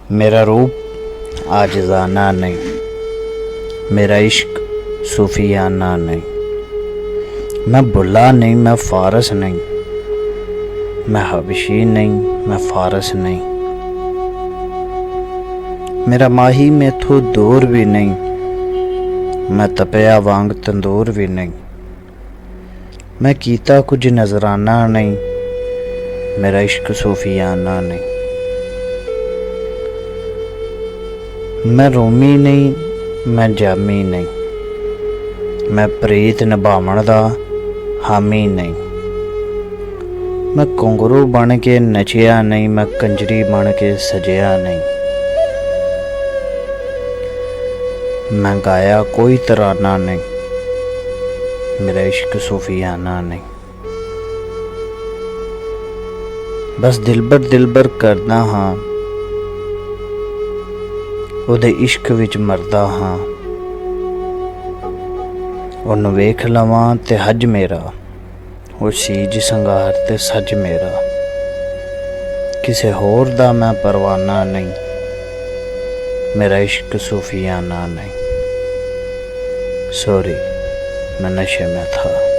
मेरा रूप आजिज़ाना नहीं, मेरा इश्क सूफियाना नहीं। मैं बुल्ला नहीं, मैं फ़ारस नहीं, मैं हबशी नहीं, मैं फ़ारस नहीं। मेरा माही में थो दूर भी नहीं, मैं तपया वांग तंदूर भी नहीं। मैं कीता कुछ नजराना नहीं, मेरा इश्क सूफियाना नहीं। मैं रोमी नहीं, मैं जामी नहीं, मैं प्रीत निभावण दा हामी नहीं। मैं घुंघरू बन के नचिया नहीं, मैं कंजरी बन के सजिया नहीं। मैं गाया कोई तराना नहीं, मेरा इश्क सूफियाना नहीं। बस दिलबर करदा हाँ, ਉਹਦੇ ਇਸ਼ਕ ਵਿੱਚ ਮਰਦਾ ਹਾਂ। ਉਹਨੂੰ ਵੇਖ ਲਵਾਂ ਤੇ ਹੱਜ ਮੇਰਾ, ਉਹ ਸੀਜ ਸੰਗਾਰ ਤੇ ਸੱਜ ਮੇਰਾ। ਕਿਸੇ ਹੋਰ ਦਾ ਮੈਂ ਪਰਵਾਨਾ ਨਹੀਂ, ਮੇਰਾ ਇਸ਼ਕ सूफियाना नहीं। सॉरी, मैं नशे में था।